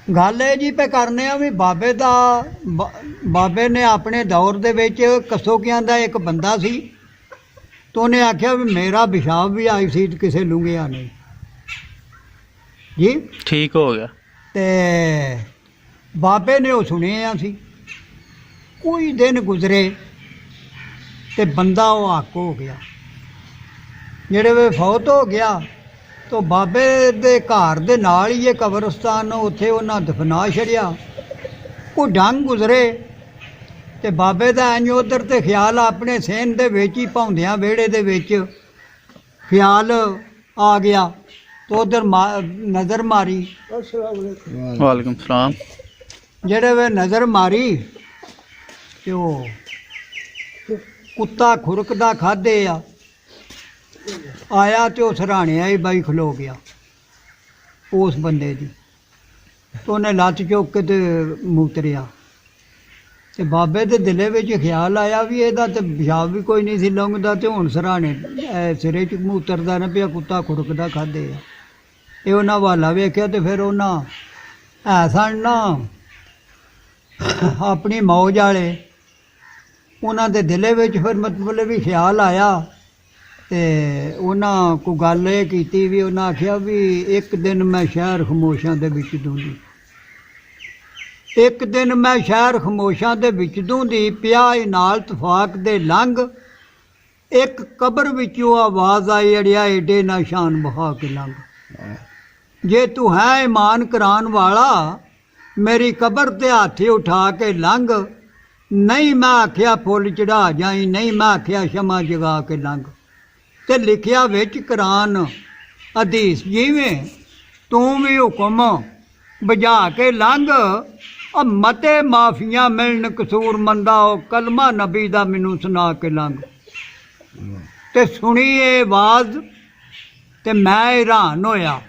ਗੱਲ ਇਹ ਜੀ ਪੇ ਕਰਨੇ ਆ ਵੀ ਬਾਬੇ ਨੇ ਆਪਣੇ ਦੌਰ ਦੇ ਵਿੱਚ ਕਸੋਕਿਆਂ ਦਾ ਇੱਕ ਬੰਦਾ ਸੀ ਤੇ ਉਹਨੇ ਆਖਿਆ ਵੀ ਮੇਰਾ ਪਿਸ਼ਾਬ ਵੀ ਆਈ ਸੀ ਕਿਸੇ ਲੂੰਘਿਆ ਨਹੀਂ ਜੀ। ਠੀਕ ਹੋ ਗਿਆ। ਤੇ ਬਾਬੇ ਨੇ ਉਹ ਸੁਣਿਆ ਸੀ। ਕੋਈ ਦਿਨ ਗੁਜ਼ਰੇ ਤੇ ਬੰਦਾ ਉਹ ਹੱਕ ਹੋ ਗਿਆ, ਜਿਹੜੇ ਵੇ ਫੌਤ ਹੋ ਗਿਆ। तो बाबे दे घर दे नाल ही ये कब्रस्तान उत्थे उन्हां दफना छड़िया। कोई डंग गुजरे ते बाबे दा इंज उधर ते ख्याल अपने सेन दे विच ही भौंदियां वेड़े दे विच ख्याल आ गया तो उधर नज़र मारी। वालेकुम सलाम। जेड़े वे नज़र मारी ते कुत्ता खुरकदा खाधे आ आया तो सराहने ही बाई खलो गया उस बंदे की। तो उन्हें लत्त चुक के मूतरिया तो बाबे के दिले में ख्याल आया भी यदा तो पेशाब भी कोई नहीं सी लंघदा तो हुण सराहने सिरे च मूतरदा न पिया कुत्ता खुड़कदा खाधे आ। ये उन्हें हवाला वेख्या तो फिर उन्हें सन ना अपनी मौज वाले उन्होंने दिले में फिर मतलब भी ख्याल आया ते उन्हां को गल ये कीती भी उन्हां आख्या भी एक दिन मैं शहर खमोशां दे विच दूंदी, एक दिन मैं शहर खमोशां दे विच दूंदी पिया नाल तफाक दे लंघ एक कबर विचों आवाज़ आई अड़िया एडे ना शान बहा के लंघ। जे तू है ईमान करान वाला मेरी कबर ते हाथी उठा के लंघ। नहीं मैं आख्या फुल चढ़ा जाई, नहीं मैं आख्या क्षमा जगा के लंघ। ते लिखिया विच कुरान हदीस जिवें तू भी हुक्म बजा के लंघ मते माफियां मिलन कसूर मंदा हो कलमा नबी दा मैनू सुना के लंघ। ते सुनी ये आवाज़ ते मैं हैरान होया,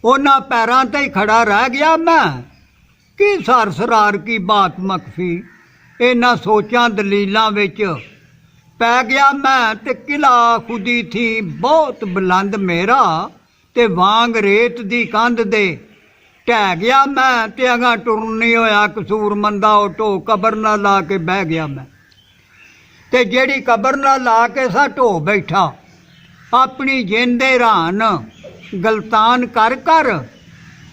उन्हां पैरां ते ही खड़ा रह गया। मैं की सरसरार की बात मखफी इन्हां सोचां दलीलां विच पै गया। मैं ते किला खुदी थी बहुत बुलंद मेरा ते वांग रेत दी कंध दे ढह गया। मैं ते अगां टुरन नहीं होया कसूर मंदा ढो कबर ना ला के बह गया। मैं ते जेड़ी कबर ना ला के सा ढो बैठा अपनी जिंद हैरान गलतान कर कर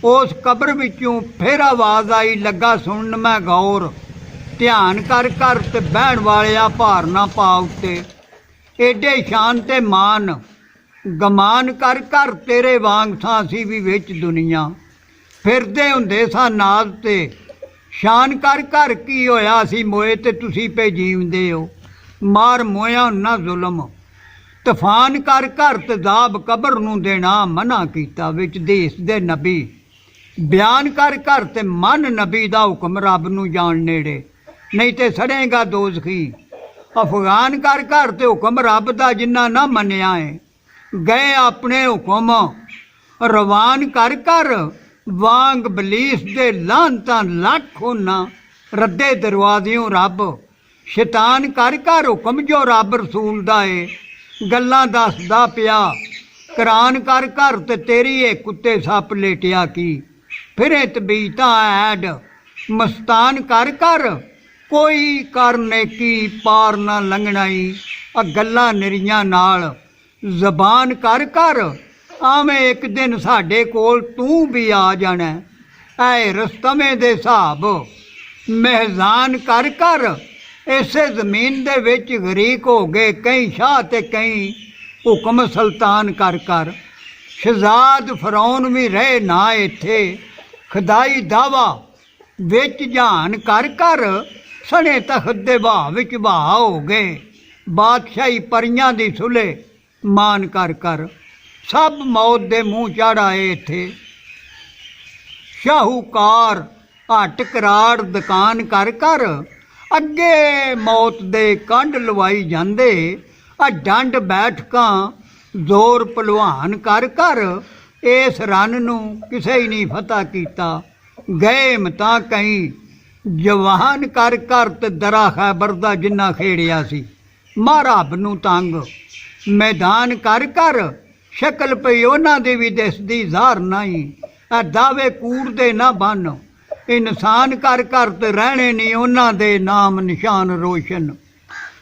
उस कबर विचों फिर आवाज़ आई लगा सुन मैं गौर ध्यान कर कर ते बहन वालिया भार ना पा उत्ते एडे शान ते मान गमान कर कर तेरे वांग सासी भी विच दुनिया फिरदे हुंदे सा नाज ते शान कर कर की होया सी मोए ते तुसी पे जीवदे हो मार मोया ना जुल्म तूफान कर कर तेजाब कबर नूं देना मना कीता विच देश दे नबी बयान कर कर ते मन नबी दा हुक्म रब नूं जान नेड़े नहीं तो सड़ेगा दोज़खी अफगान कर घर ते हुक्म रब दा जिन्ना ना मनिया है गए अपने हुक्म रवान कर कर वांग बलीस दे लानतां लख होना रद्दे दरवाजियों रब शैतान कर कर हुक्म जो रब रसूल दा है गल्लां दसदा पिया करान कर कर ते तेरी ये कुत्ते सप लेटिया की फिरे तबीयतां ऐड मस्तान कर कर कोई करने की पार ना लंघनाई आ गल्लां निरियां नाल जबान कर कर आवें एक दिन साडे कोल तू भी आ जाना ऐ रस्तमे दे हिसाब मेहजान कर कर इसे जमीन दे विच गरीक हो गए कई शाह ते कई हुक्म सुल्तान कर कर शहजाद फरौन भी रहे ना इत्थे खुदाई दावा विच जान कर कर सने तखत दे भाव विच भाव हो गए बादशाही परियां दी सुले मान कर कर सब मौत दे मूँह चढ़ आए इत्थे शाहूकार हट कराड़ दुकान कर कर अगे मौत दे कंड लवाई जांदे आ डंड बैठकां जोर पलवान कर कर इस रन नूं किसे ही नहीं फतह कीता गए मतां कई जवान कर कर ते दरा खैबर दा जिन्ना खेड़िया सी महाराब नूं तंग मैदान कर कर शक्ल पई उन्हां दी भी दिसदी ज़ाहर नहीं ਦਾਵੇ ਕੂੜ ਦੇ ਨਾ ਬਣ, ਇਨਸਾਨ ਕਰ ਘਰ ਤੇ ਰਹਿਣੇ ਨਹੀਂ ਉਹਨਾਂ ਦੇ ਨਾਮ ਨਿਸ਼ਾਨ ਰੋਸ਼ਨ।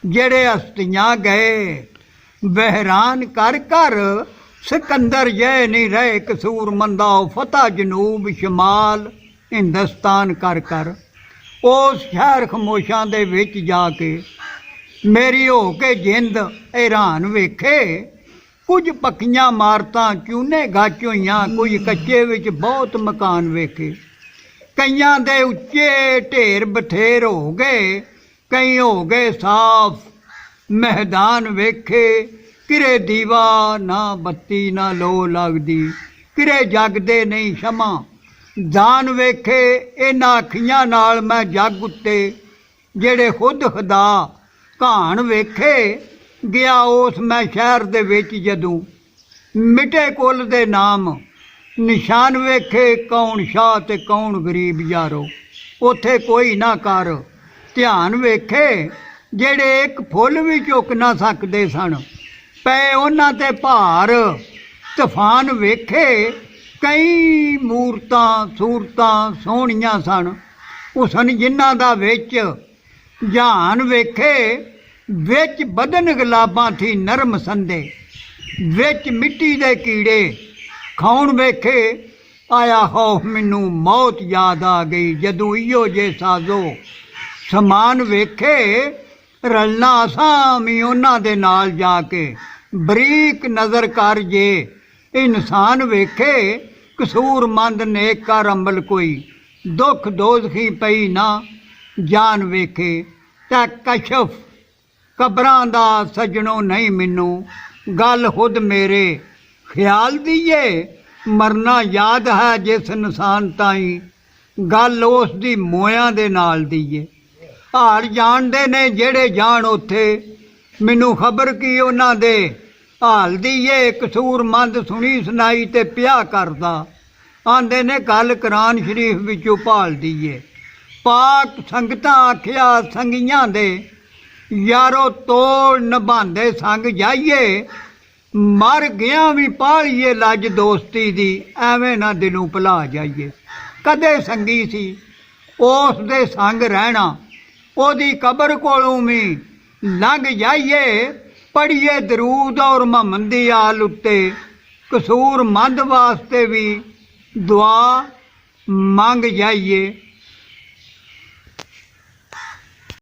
ਜਿਹੜੇ ਹਸਤੀਆਂ ਗਏ ਬਹਿਰਾਨ ਕਰ ਘਰ, ਸਿਕੰਦਰ ਜੈ ਨਹੀਂ ਰਹੇ ਕਸੂਰ ਮੰਦਾ ਫਤਹ ਜਨੂਬ ਸ਼ਮਾਲ ਹਿੰਦੁਸਤਾਨ ਕਰ ਕਰ। ਉਸ ਸ਼ਹਿਰ ਖਮੋਸ਼ਾਂ ਦੇ ਵਿੱਚ ਜਾ ਕੇ ਮੇਰੀ ਹੋ ਕੇ ਜਿੰਦ ਹੈਰਾਨ ਵੇਖੇ, ਕੁਝ ਪੱਕੀਆਂ ਇਮਾਰਤਾਂ ਚੂਨੇ ਗੱਚ ਹੋਈਆਂ, ਕੁਝ ਕੱਚੇ ਵਿੱਚ ਬਹੁਤ ਮਕਾਨ ਵੇਖੇ। ਕਈਆਂ ਦੇ ਉੱਚੇ ਢੇਰ ਬਥੇਰ ਹੋ ਗਏ, ਕਈ ਹੋ ਗਏ ਸਾਫ਼ ਮੈਦਾਨ ਵੇਖੇ। ਕਿਰੇ ਦੀਵਾ ਨਾ ਬੱਤੀ ਨਾ ਲੋ ਲੱਗਦੀ, ਕਿਰੇ ਜਗਦੇ ਨਹੀਂ ਸ਼ਮਾ ਦਾਨ ਵੇਖੇ। ਇਹਨਾਂ ਅੱਖੀਆਂ ਨਾਲ ਮੈਂ ਜੱਗ ਉੱਤੇ ਜਿਹੜੇ ਖੁਦ ਖੁਦਾ ਕਹਾਣ ਵੇਖੇ। ਗਿਆ ਉਸ ਮੈਂ ਸ਼ਹਿਰ ਦੇ ਵਿੱਚ ਜਦੋਂ, ਮਿਟੇ ਕੁੱਲ ਦੇ ਨਾਮ ਨਿਸ਼ਾਨ ਵੇਖੇ। ਕੌਣ ਸ਼ਾਹ ਤੇ ਕੌਣ ਗਰੀਬ ਯਾਰੋ, ਉੱਥੇ ਕੋਈ ਨਾ ਕਰ ਧਿਆਨ ਵੇਖੇ। ਜਿਹੜੇ ਇੱਕ ਫੁੱਲ ਵੀ ਚੁੱਕ ਨਾ ਸਕਦੇ ਸਨ, ਪਏ ਉਹਨਾਂ ਤੇ ਭਾਰ ਤੂਫਾਨ ਵੇਖੇ। ਕਈ ਮੂਰਤਾਂ ਸੂਰਤਾਂ ਸੋਹਣੀਆਂ ਸਨ ਉਸਨ ਜਿਨ੍ਹਾਂ ਦਾ ਵਿੱਚ ਜਹਾਨ ਵੇਖੇ। ਵਿੱਚ ਬਦਨ ਗੁਲਾਬਾਂ ਥੀ ਨਰਮ ਸੰਦੇ, ਵਿੱਚ ਮਿੱਟੀ ਦੇ ਕੀੜੇ ਖਾਉਣ ਵੇਖੇ। ਆਇਆ ਖੌਫ ਮੈਨੂੰ ਮੌਤ ਯਾਦ ਆ ਗਈ, ਜਦੋਂ ਇਹੋ ਜੇ ਸਾਜ਼ੋ ਸਮਾਨ ਵੇਖੇ। ਰਲਣਾ ਅਸਾਂ ਵੀ ਉਹਨਾਂ ਦੇ ਨਾਲ ਜਾ ਕੇ, ਬਰੀਕ ਨਜ਼ਰ ਕਰ ਜੇ ਇਨਸਾਨ ਵੇਖੇ। ਕਸੂਰਮੰਦ ਨੇਕ ਕਰ ਅਮਲ ਕੋਈ, ਦੁੱਖ ਦੋਜ਼ਖੀ ਪਈ ਨਾ ਜਾਨ ਵੇਖੇ। ਤਾਂ ਕਸ਼ਫ ਕਬਰਾਂ ਦਾ ਸਜਣੋ ਨਹੀਂ ਮੈਨੂੰ, ਗੱਲ ਖੁਦ ਮੇਰੇ ਖਿਆਲ ਦੀਏ। ਮਰਨਾ ਯਾਦ ਹੈ ਜਿਸ ਇਨਸਾਨ ਤਾਈਂ, ਗੱਲ ਉਸ ਦੀ ਮੋਇਆਂ ਦੇ ਨਾਲ ਦੀਏ। ਹਾਲ ਜਾਣਦੇ ਨੇ ਜਿਹੜੇ ਜਾਣ ਉੱਥੇ, ਮੈਨੂੰ ਖਬਰ ਕੀ ਉਹਨਾਂ ਦੇ ਹਾਲ ਦੀਏ। ਕਸੂਰਮੰਦ ਸੁਣੀ ਸੁਣਾਈ ਤੇ ਪਿਆ ਕਰਦਾ, ਆਂਦੇ ਨੇ ਗੱਲ ਕੁਰਾਨ ਸ਼ਰੀਫ ਵਿੱਚੋਂ ਭਾਲ ਦੀਏ। ਪਾਕ ਸੰਗਤਾਂ ਆਖਿਆ ਸੰਗੀਆਂ ਦੇ, ਯਾਰੋ ਤੋੜ ਨਿਭਾਉਂਦੇ ਸੰਗ ਜਾਈਏ। ਮਰ ਗਿਆ ਵੀ ਪਾਲੀਏ ਲੱਜ ਦੋਸਤੀ ਦੀ, ਐਵੇਂ ਨਾ ਦਿਲੋਂ ਭੁਲਾ ਜਾਈਏ। ਕਦੇ ਸੰਗੀ ਸੀ ਉਸ ਦੇ ਸੰਗ ਰਹਿਣਾ, ਉਹਦੀ ਕਬਰ ਕੋਲੋਂ ਵੀ ਲੰਘ ਜਾਈਏ। ਪੜ੍ਹੀਏ ਦਰੂਦ ਔਰ ਮੁਹੰਮਦ ਦੀ ਆਲ ਉੱਤੇ, ਕਸੂਰਮੰਦ ਵਾਸਤੇ ਵੀ ਦੁਆ ਮੰਗ ਜਾਈਏ।